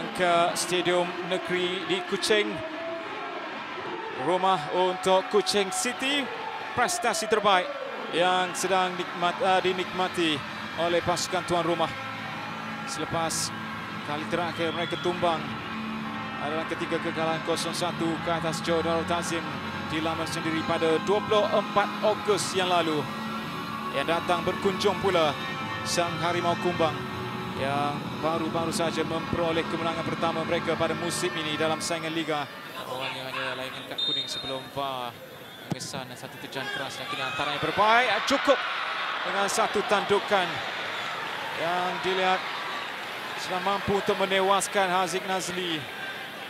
datang ke Stadium Negeri di Kuching. Rumah untuk Kuching City. Prestasi terbaik yang sedang dinikmati oleh pasukan tuan rumah. Selepas kali terakhir mereka tumbang adalah ketika kekalahan 0-1 ke atas Johor Darul Ta'zim di laman sendiri pada 24 Ogos yang lalu. Yang datang berkunjung pula sang Harimau Kumbang yang baru-baru saja memperoleh kemenangan pertama mereka pada musim ini dalam saingan Liga. Awalnya hanya layangan kad kuning sebelum VAR mengesan satu terjang keras dan kini antaranya berbaik. Cukup dengan satu tandukan yang dilihat sudah mampu untuk menewaskan Haziq Nazli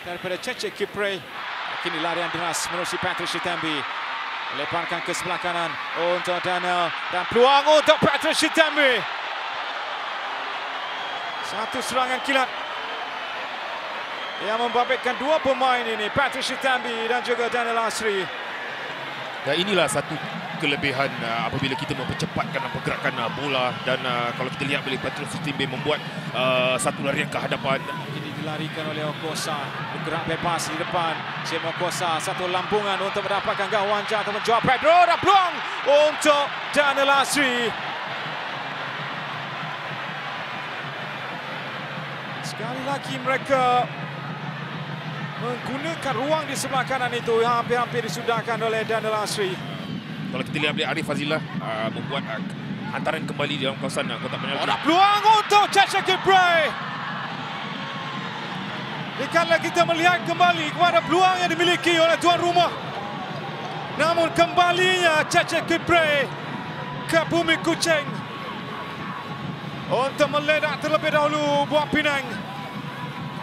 daripada Cecek Kipre. Kini larian deras menerusi Patrick Shitambi. Leparkan ke sebelah kanan untuk Daniel dan peluang untuk Patrick Shitambi. Satu serangan kilat yang membabitkan dua pemain ini, Patrick Shitambi dan juga Daniel Asri. Dan inilah satu kelebihan apabila kita mempercepatkan pergerakan bola dan kalau kita lihat bila Patrick Shitambi membuat satu larian ke hadapan. Ini dilarikan oleh Okosa, bergerak bebas di depan. Jim Okosa, satu lampungan untuk mendapatkan gawang atau menjawab Pedro dan peluang untuk Daniel Asri. Sekali lagi mereka menggunakan ruang di sebelah kanan itu hampir-hampir disudahkan oleh Daniel Asri. Kalau kita lihat Arif Fazilah membuat hantaran kembali dalam kawasan kotak penalti. Ada peluang untuk Cecek Kipre. Jika kita melihat kembali kepada peluang yang dimiliki oleh tuan rumah. Namun kembalinya Cecek Kipre ke bumi Kuching untuk meledak terlebih dahulu buat Penang.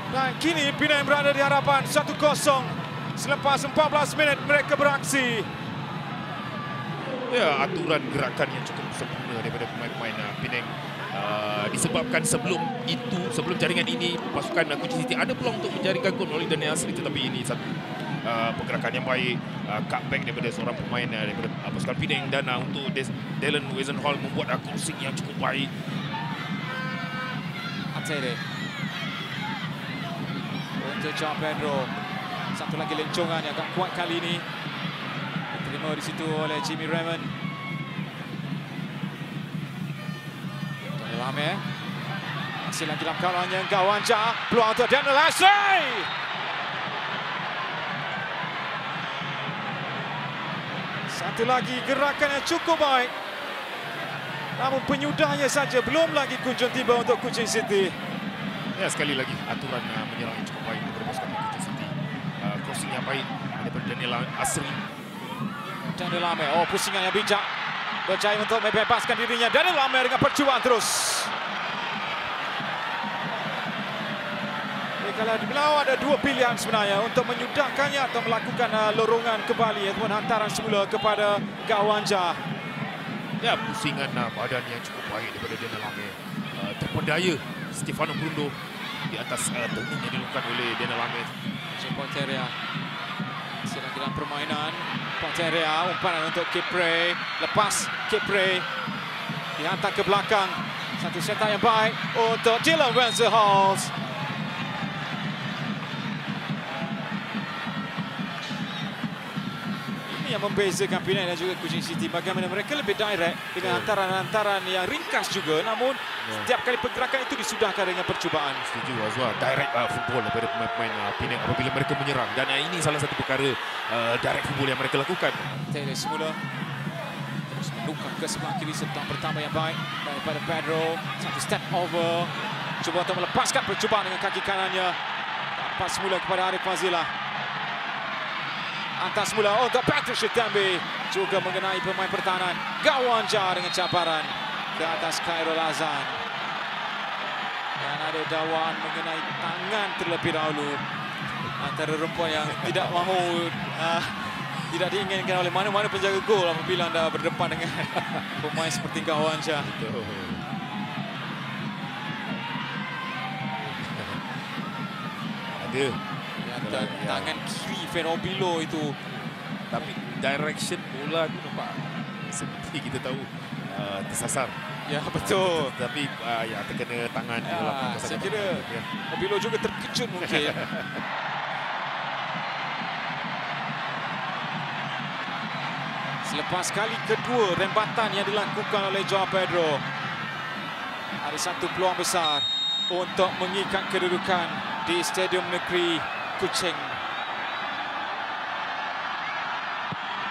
Dan kini Penang berada di hadapan 1-0 selepas 14 minit mereka beraksi. Ya, aturan gerakan yang cukup sempurna daripada pemain-pemain Penang. Disebabkan sebelum jaringan ini pasukan Kuching City ada peluang untuk menjaringkan gol oleh Daniel Asri, tetapi ini satu pergerakan yang baik, cutback daripada seorang pemain daripada pasukan Penang dan untuk Dallin Wezenhall membuat crossing yang cukup baik. Atere untuk João Pedro, satu lagi lencongan yang agak kuat kali ini diterima di situ oleh Jimmy Raymond. Lame masih lagi dalam kawalannya Gawanja, peluang untuk Daniel Asri. Satu lagi gerakan yang cukup baik, namun penyudahnya saja belum lagi kunjung tiba untuk Kuching City. Ya, sekali lagi aturan menyerang yang cukup baik daripada pasukan Kuching City. Crossing yang baik daripada Daniel Asri. Daniel Lame, pusingan yang bijak, berjaya untuk membebaskan dirinya. Daniel Lame dengan percubaan terus. Kalau ada dua pilihan sebenarnya untuk menyudahkannya atau melakukan lorongan kembali ataupun hantaran semula kepada Gawanja. Ya, pusingan badan yang cukup baik daripada Daniel Lame. Terpedaya Stefano Brundo di atas turning yang dilakukan oleh Daniel Lame. Ponteria masih lagi dalam permainan. Ponteria, umpanan untuk Kipre. Lepas Kipre dihantar ke belakang. Satu setak yang baik untuk Dylan Wezenhall. Yang membezakan Penang dan juga Kuching City, bagaimana mereka lebih direct dengan hantaran-hantaran yang ringkas juga, namun setiap kali pergerakan itu disudahkan dengan percubaan. Setuju Azwar, direct football daripada pemain-pemain Penang apabila mereka menyerang, dan ini salah satu perkara direct football yang mereka lakukan. Taylor semula terus menukar ke sebelah kiri, sentuhan pertama yang baik daripada Pedro, satu step over, cuba untuk melepaskan percubaan dengan kaki kanannya, dapat semula kepada Arif Fazilah. Antas mula untuk Patrick Shitambi, juga mengenai pemain pertahanan Gawanja dengan cabaran ke atas Khairul Azan. Dan ada dakwaan mengenai tangan terlebih dahulu antara rumput yang tidak mahu tidak diinginkan oleh mana-mana penjaga gol apabila anda berdepan dengan pemain seperti Gawanja. Ada tangan kiri Ferobilo itu, tapi direction bola tu nampak seperti kita tahu tersasar. Ya, betul. Tapi ya terkena tangan di dalam kawasan Saya kira Mobilo juga terkejut mungkin. Selepas kali kedua rembatan yang dilakukan oleh Joao Pedro, ada satu peluang besar untuk mengikat kedudukan di Stadium Negeri Kuching.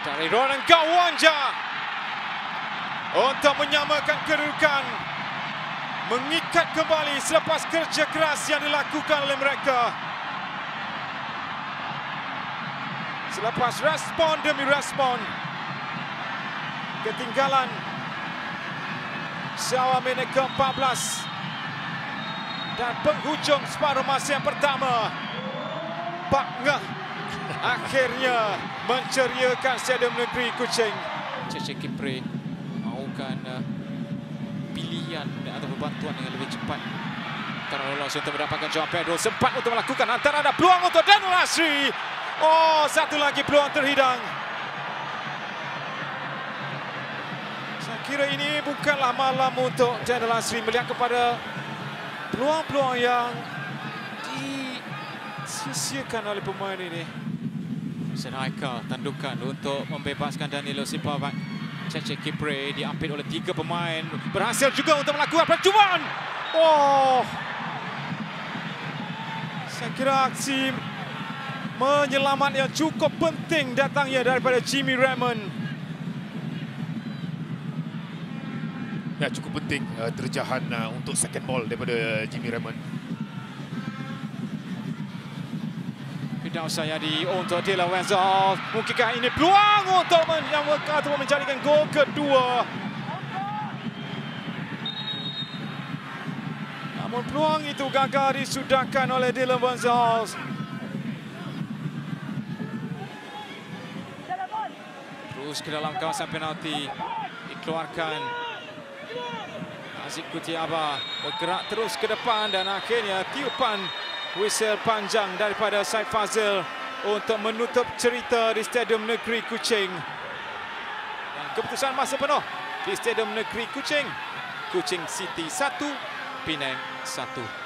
Dari Ronan Gawanja untuk menyamakan kedudukan, mengikat kembali selepas kerja keras yang dilakukan oleh mereka. Selepas respon demi respon, ketinggalan seawal minit ke-14 dan penghujung separuh masa yang pertama, Pak Ngah akhirnya menceriakan Stadium Negeri Kuching. Cheche Kipre mahukan pilihan atau bantuan yang lebih cepat. Terlolos untuk mendapatkan Joao Pedro, sempat untuk melakukan antara, ada peluang untuk Daniel Asri. Oh, satu lagi peluang terhidang. Saya kira ini bukanlah malam untuk Daniel Asri melihat kepada peluang-peluang yang disia-siakan oleh pemain ini. Senaika tandukan untuk membebaskan Danilo Sipavat. Cheche Kipre diambil oleh 3 pemain. Berhasil juga untuk melakukan percubaan. Oh, saya kira aksi menyelamat yang cukup penting datangnya daripada Jimmy Raymond. Ya, cukup penting terjahan untuk second ball daripada Jimmy Raymond. Firdaus Sayadi untuk Dylan Wenzel. Mungkinkah ini peluang untuk menyamakan atau menjadikan gol kedua? Namun peluang itu gagal disudahkan oleh Dylan Wenzel. Terus ke dalam kawasan penalti, dikeluarkan. Aziz Kutiaba bergerak terus ke depan dan akhirnya tiupan whistle panjang daripada Said Fazil untuk menutup cerita di Stadium Negeri Kuching. Dan keputusan masa penuh di Stadium Negeri Kuching. Kuching City 1, Penang 1.